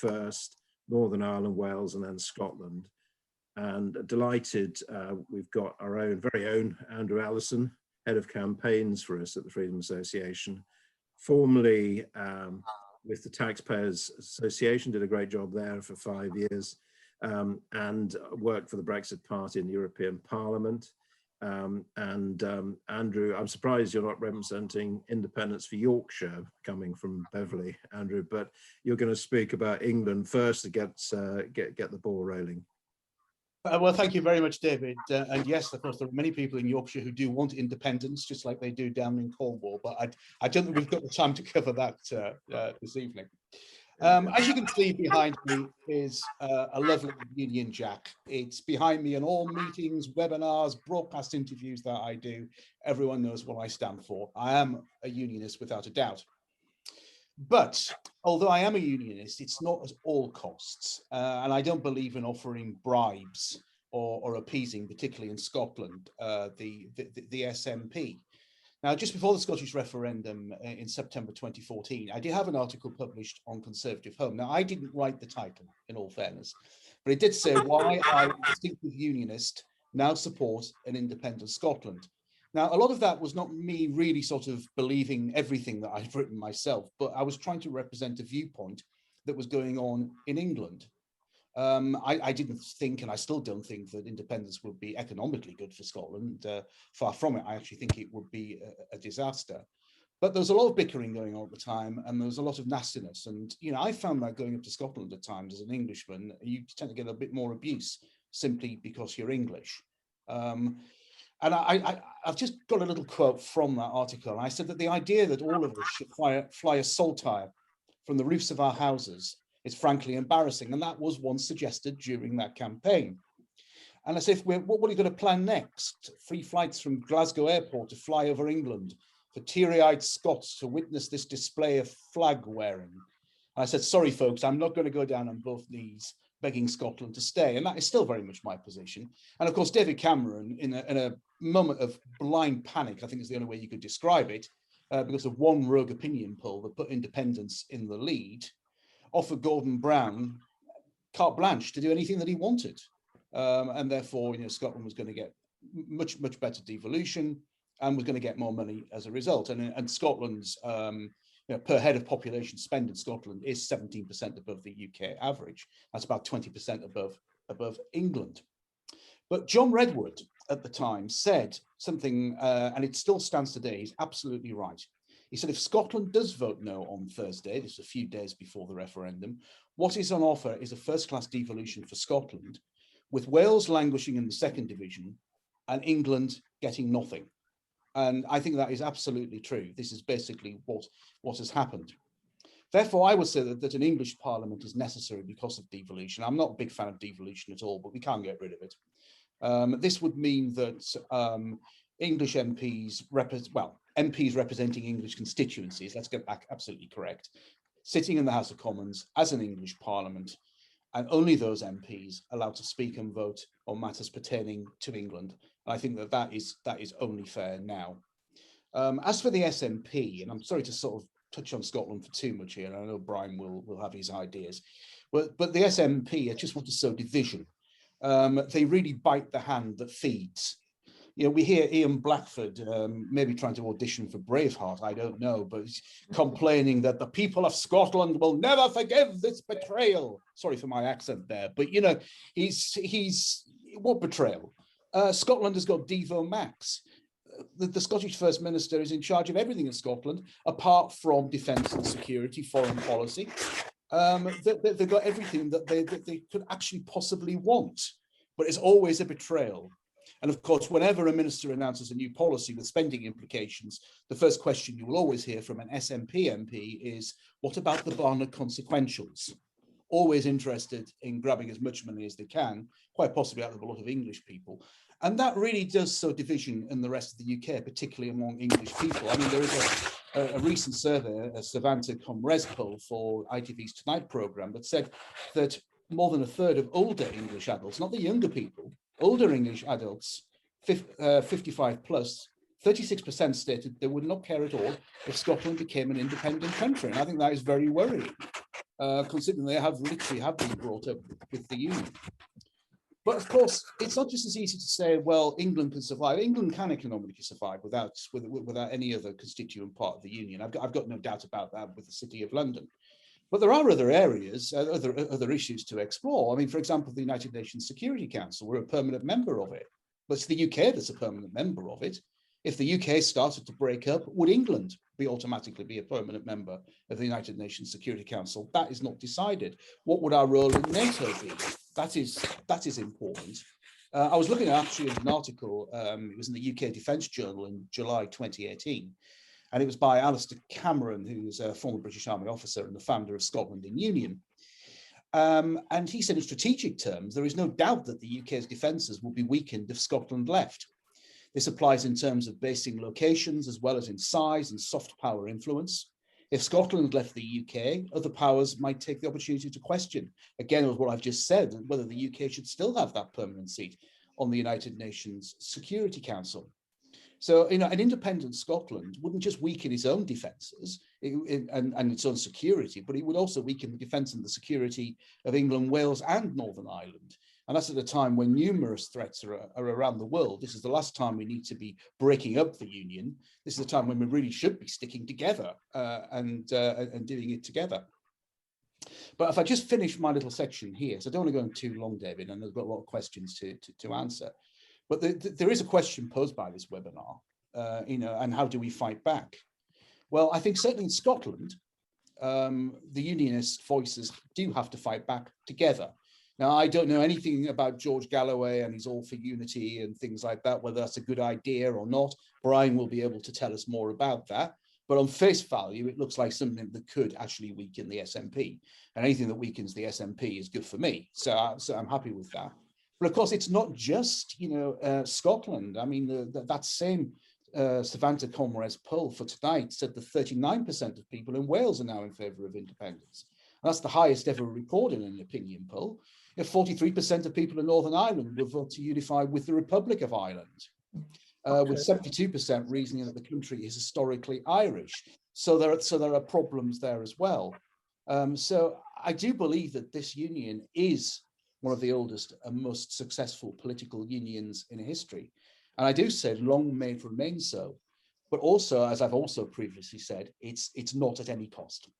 first, Northern Ireland, Wales, and then Scotland. And delighted, we've got our own, very own Andrew Allison, head of campaigns for us at the Freedom Association, formerly with the Taxpayers Association, did a great job there for 5 years, and worked for the Brexit Party in the European Parliament. Andrew, I'm surprised you're not representing independence for Yorkshire, coming from Beverley, Andrew, but you're going to speak about England first to get the ball rolling. Well, thank you very much, David. And yes, of course, there are many people in Yorkshire who do want independence, just like they do down in Cornwall. But I don't think we've got the time to cover that this evening. As you can see behind me is a lovely Union Jack. It's behind me in all meetings, webinars, broadcast interviews that I do. Everyone knows what I stand for. I am a unionist without a doubt. But although I am a unionist, it's not at all costs. And I don't believe in offering bribes or appeasing, particularly in Scotland, the SNP. Now, just before the Scottish referendum in September 2014, I did have an article published on Conservative Home. Now, I didn't write the title, in all fairness, but it did say why I, a distinctive unionist, now support an independent Scotland. Now, a lot of that was not me really sort of believing everything that I've written myself, but I was trying to represent a viewpoint that was going on in England. I didn't think, and I still don't think, that independence would be economically good for Scotland. Far from it. I actually think it would be a disaster. But there was a lot of bickering going on at the time, and there was a lot of nastiness. And, you know, I found that going up to Scotland at times as an Englishman, you tend to get a bit more abuse simply because you're English. And I've just got a little quote from that article. I said that the idea that all of us should fly a saltire from the roofs of our houses is frankly embarrassing. And that was once suggested during that campaign. And I said, what are you going to plan next? Free flights from Glasgow Airport to fly over England for teary-eyed Scots to witness this display of flag wearing. And I said, sorry, folks, I'm not going to go down on both knees begging Scotland to stay. And that is still very much my position. And of course, David Cameron, in a moment of blind panic, I think is the only way you could describe it, because of one rogue opinion poll that put independence in the lead, offered Gordon Brown carte blanche to do anything that he wanted. And therefore, you know, Scotland was going to get much better devolution and was going to get more money as a result. And Scotland's you know, per head of population spend in Scotland is 17% above the UK average. That's about 20% above England. But John Redwood at the time said something, and it still stands today. He's absolutely right. He said, if Scotland does vote no on Thursday, this is a few days before the referendum, what is on offer is a first-class devolution for Scotland, with Wales languishing in the second division and England getting nothing. And I think that is absolutely true. This is basically what has happened. Therefore, I would say that an English parliament is necessary because of devolution. I'm not a big fan of devolution at all, but we can't get rid of it. This would mean that English MPs, MPs representing English constituencies, let's get back absolutely correct, sitting in the House of Commons as an English parliament, and only those MPs allowed to speak and vote on matters pertaining to England. I think that is only fair now. As for the SNP, and I'm sorry to sort of touch on Scotland for too much here, and I know Brian will have his ideas, but the SNP, I just want to sow division. They really bite the hand that feeds. You know, we hear Ian Blackford maybe trying to audition for Braveheart, I don't know, but he's complaining that the people of Scotland will never forgive this betrayal. Sorry for my accent there, but you know, he's what betrayal? Scotland has got Devo Max. The Scottish First Minister is in charge of everything in Scotland, apart from defence and security, foreign policy. They've got everything that they could actually possibly want, but it's always a betrayal. And of course, whenever a minister announces a new policy with spending implications, the first question you will always hear from an SNP MP is, what about the Barnard consequentials? Always interested in grabbing as much money as they can, quite possibly out of a lot of English people. And that really does sow division in the rest of the UK, particularly among English people. I mean, there is a recent survey, a Savanta Comres poll for ITV's Tonight programme that said that more than a third of older English adults, not the younger people, older English adults, 55 plus, 36% stated they would not care at all if Scotland became an independent country. And I think that is very worrying. considering they have literally been brought up with the Union. But of course, it's not just as easy to say, well, England can survive. England can economically survive without any other constituent part of the Union. I've got no doubt about that with the City of London. But there are other areas, other issues to explore. I mean, for example, the United Nations Security Council, we're a permanent member of it. But it's the UK that's a permanent member of it. If the UK started to break up, would England automatically be a permanent member of the United Nations Security Council? That is not decided. What would our role in NATO be? That is important. I was looking at actually an article, it was in the UK Defence Journal in July 2018, and it was by Alistair Cameron, who's a former British Army officer and the founder of Scotland in Union. And he said in strategic terms, there is no doubt that the UK's defences will be weakened if Scotland left. This applies in terms of basing locations as well as in size and soft power influence. If Scotland left the UK, other powers might take the opportunity to question, again, with what I've just said, whether the UK should still have that permanent seat on the United Nations Security Council. So, you know, an independent Scotland wouldn't just weaken its own defences and its own security, but it would also weaken the defence and the security of England, Wales and Northern Ireland. And that's at a time when numerous threats are around the world. This is the last time we need to be breaking up the Union. This is the time when we really should be sticking together and doing it together. But if I just finish my little section here, so I don't want to go on too long, David, and there's got a lot of questions to answer. But there is a question posed by this webinar, you know, and how do we fight back? Well, I think certainly in Scotland, the unionist voices do have to fight back together. Now, I don't know anything about George Galloway and his All for Unity and things like that, whether that's a good idea or not. Brian will be able to tell us more about that. But on face value, it looks like something that could actually weaken the SNP. And anything that weakens the SNP is good for me. So I'm happy with that. But of course, it's not just, you know, Scotland. I mean, that same Savanta Comrades poll for tonight said that 39% of people in Wales are now in favour of independence. And that's the highest ever recorded in an opinion poll. If 43% of people in Northern Ireland will vote to unify with the Republic of Ireland, with 72% reasoning that the country is historically Irish. So there are problems there as well. So I do believe that this union is one of the oldest and most successful political unions in history. And I do say long may it remain so. But also, as I've also previously said, it's not at any cost.